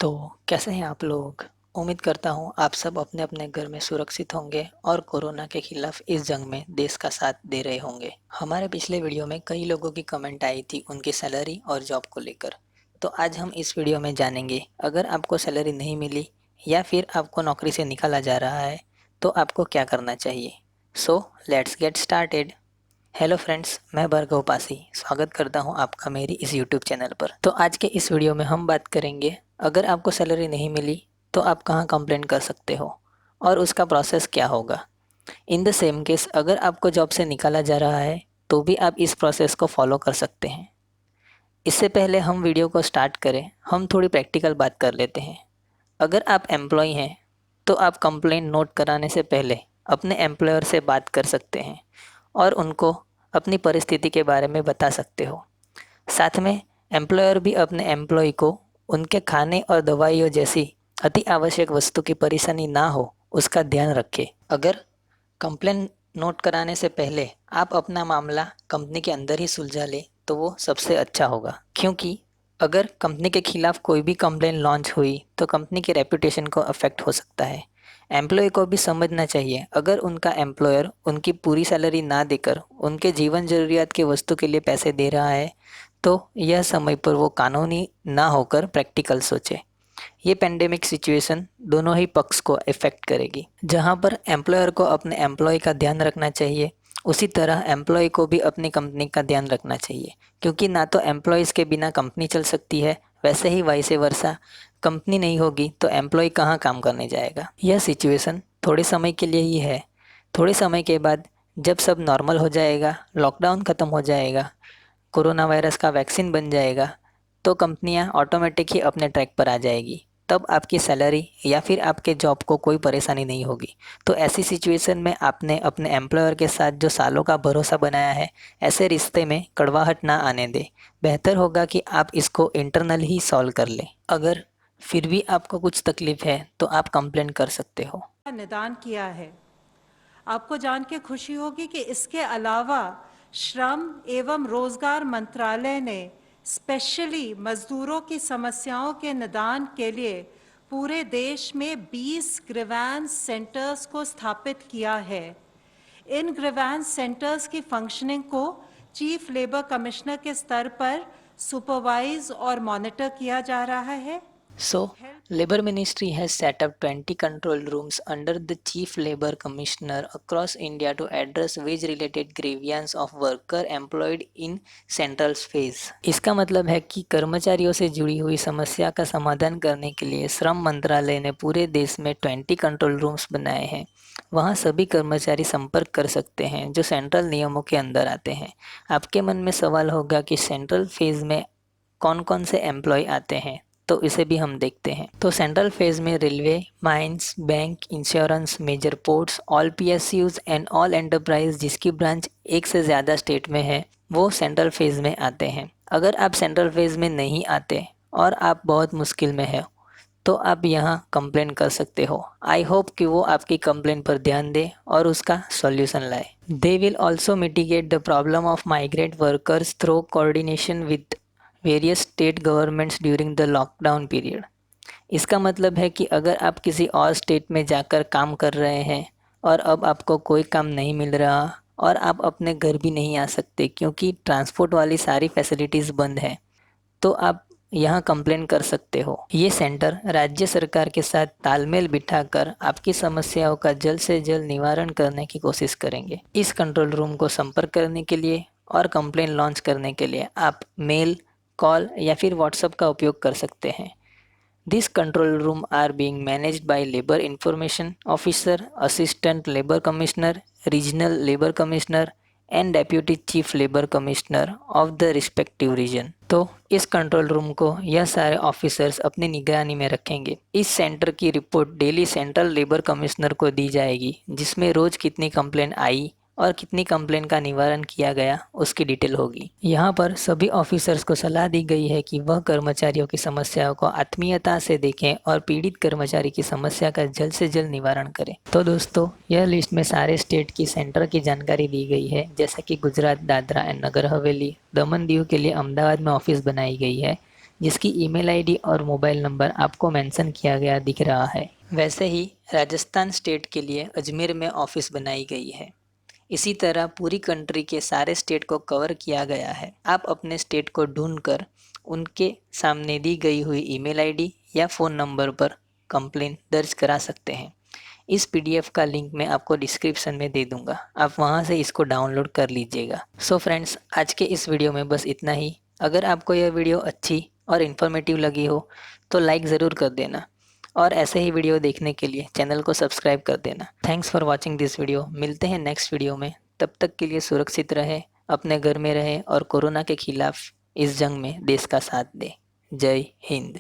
तो कैसे हैं आप लोग? उम्मीद करता हूँ आप सब अपने अपने घर में सुरक्षित होंगे और कोरोना के खिलाफ इस जंग में देश का साथ दे रहे होंगे। हमारे पिछले वीडियो में कई लोगों की कमेंट आई थी उनकी सैलरी और जॉब को लेकर। तो आज हम इस वीडियो में जानेंगे, अगर आपको सैलरी नहीं मिली या फिर आपको नौकरी से निकाला जा रहा है तो आपको क्या करना चाहिए। So let's get started. Hello friends, मैं भार्गव पासी स्वागत करता हूं आपका मेरी इस यूट्यूब चैनल पर। तो आज के इस वीडियो में हम बात करेंगे, अगर आपको सैलरी नहीं मिली तो आप कहां कंप्लेंट कर सकते हो और उसका प्रोसेस क्या होगा। इन द सेम केस, अगर आपको जॉब से निकाला जा रहा है तो भी आप इस प्रोसेस को फॉलो कर सकते हैं। इससे पहले हम वीडियो को स्टार्ट करें, हम थोड़ी प्रैक्टिकल बात कर लेते हैं। अगर आप एम्प्लॉय हैं तो आप कंप्लेंट नोट कराने से पहले अपने एम्प्लॉयर से बात कर सकते हैं और उनको अपनी परिस्थिति के बारे में बता सकते हो। साथ में एम्प्लॉयर भी अपने एम्प्लॉय को उनके खाने और दवाइयों जैसी अति आवश्यक वस्तु की परेशानी ना हो उसका ध्यान रखे। अगर कंप्लेन नोट कराने से पहले आप अपना मामला कंपनी के अंदर ही सुलझा ले तो वो सबसे अच्छा होगा, क्योंकि अगर कंपनी के खिलाफ कोई भी कंप्लेन लॉन्च हुई तो कंपनी की रेपुटेशन को अफेक्ट हो सकता है। एम्प्लॉय को भी समझना चाहिए, अगर उनका एम्प्लॉयर उनकी पूरी सैलरी ना देकर उनके जीवन जरूरियात की वस्तु के लिए पैसे दे रहा है तो यह समय पर वो कानूनी ना होकर प्रैक्टिकल सोचे। ये पेंडेमिक सिचुएशन दोनों ही पक्ष को इफेक्ट करेगी। जहां पर एम्प्लॉयर को अपने एम्प्लॉय का ध्यान रखना चाहिए, उसी तरह एम्प्लॉय को भी अपनी कंपनी का ध्यान रखना चाहिए, क्योंकि ना तो एम्प्लॉयज़ के बिना कंपनी चल सकती है, वैसे ही वाइस वर्सा। कंपनी नहीं होगी तो एम्प्लॉय कहाँ काम करने जाएगा। यह सिचुएशन थोड़े समय के लिए ही है। थोड़े समय के बाद जब सब नॉर्मल हो जाएगा, लॉकडाउन ख़त्म हो जाएगा, कोरोना वायरस का वैक्सीन बन जाएगा, तो कंपनियां ऑटोमेटिक ही अपने ट्रैक पर आ जाएगी। तब आपकी सैलरी या फिर आपके जॉब को कोई परेशानी नहीं होगी। तो ऐसी सिचुएशन में आपने अपने एम्प्लॉयर के साथ जो सालों का भरोसा बनाया है, ऐसे रिश्ते में कड़वाहट ना आने दें। बेहतर होगा कि आप इसको इंटरनल ही सॉल्व कर लें। अगर फिर भी आपको कुछ तकलीफ है तो आप कंप्लेन कर सकते हो। निदान किया है। आपको जान के खुशी होगी कि इसके अलावा श्रम एवं रोजगार मंत्रालय ने स्पेशली मजदूरों की समस्याओं के निदान के लिए पूरे देश में 20 ग्रीवेंस सेंटर्स को स्थापित किया है। इन ग्रीवेंस सेंटर्स की फंक्शनिंग को चीफ लेबर कमिश्नर के स्तर पर सुपरवाइज और मॉनिटर किया जा रहा है। So, Labour Ministry has set up 20 control rooms under the Chief Labour Commissioner across India to address wage-related grievance of worker employed in central phase। इसका मतलब है कि कर्मचारियों से जुड़ी हुई समस्या का समाधान करने के लिए श्रम मंत्रालय ने पूरे देश में 20 कंट्रोल रूम्स बनाए हैं। वहां सभी कर्मचारी संपर्क कर सकते हैं जो सेंट्रल नियमों के अंदर आते हैं। आपके मन में सवाल होगा कि सेंट्रल फेज में कौन कौन से एम्प्लॉय आते हैं, तो इसे भी हम देखते हैं। तो सेंट्रल फेज में railway, mines, bank, insurance, major ports, all PSUs and all enterprise जिसकी ब्रांच एक से ज़्यादा स्टेट में है, वो सेंट्रल फेज में आते हैं। अगर आप सेंट्रल फेज में नहीं आते और आप बहुत मुश्किल में है तो आप यहाँ कंप्लेन कर सकते हो। आई होप कि वो आपकी कंप्लेन पर ध्यान दे और उसका सॉल्यूशन लाए। They will also mitigate the problem of migrant workers through coordination with various state governments during the lockdown period. इसका मतलब है कि अगर आप किसी और स्टेट में जाकर काम कर रहे हैं और अब आपको कोई काम नहीं मिल रहा और आप अपने घर भी नहीं आ सकते क्योंकि ट्रांसपोर्ट वाली सारी फैसिलिटीज़ बंद है, तो आप यहाँ कंप्लेन कर सकते हो। ये सेंटर राज्य सरकार के साथ तालमेल बिठाकर आपकी समस्याओं का जल्द से जल्द निवारण करने की कोशिश करेंगे। इस कंट्रोल रूम को संपर्क करने के लिए और कंप्लेन लॉन्च करने के लिए आप मेल, कॉल या फिर व्हाट्सएप का उपयोग कर सकते हैं। This control room are being managed by labour information officer, assistant labour commissioner, regional labour commissioner and deputy chief labour commissioner of the respective region. तो इस कंट्रोल रूम को यह सारे ऑफिसर्स अपनी निगरानी में रखेंगे। इस सेंटर की report daily central labour commissioner को दी जाएगी, जिसमें रोज कितनी कंप्लेन आई और कितनी कंप्लेन का निवारण किया गया उसकी डिटेल होगी। यहाँ पर सभी ऑफिसर्स को सलाह दी गई है कि वह कर्मचारियों की समस्याओं को आत्मीयता से देखें और पीड़ित कर्मचारी की समस्या का जल्द से जल्द निवारण करें। तो दोस्तों, यह लिस्ट में सारे स्टेट की सेंटर की जानकारी दी गई है, जैसे कि गुजरात, दादरा एंड नगर हवेली, दमन दीव के लिए अहमदाबाद में ऑफिस बनाई गई है, जिसकी ईमेल आईडी और मोबाइल नंबर आपको मेंशन किया गया दिख रहा है। वैसे ही राजस्थान स्टेट के लिए अजमेर में ऑफिस बनाई गई है। इसी तरह पूरी कंट्री के सारे स्टेट को कवर किया गया है। आप अपने स्टेट को ढूंढकर उनके सामने दी गई हुई ईमेल आईडी या फ़ोन नंबर पर कंप्लेन दर्ज करा सकते हैं। इस पीडीएफ का लिंक मैं आपको डिस्क्रिप्शन में दे दूंगा, आप वहां से इसको डाउनलोड कर लीजिएगा। सो फ्रेंड्स, आज के इस वीडियो में बस इतना ही। अगर आपको यह वीडियो अच्छी और इन्फॉर्मेटिव लगी हो तो लाइक ज़रूर कर देना और ऐसे ही वीडियो देखने के लिए चैनल को सब्सक्राइब कर देना। Thanks for watching this video. मिलते हैं नेक्स्ट वीडियो में। तब तक के लिए सुरक्षित रहें, अपने घर में रहें और कोरोना के खिलाफ इस जंग में देश का साथ दें। जय हिंद।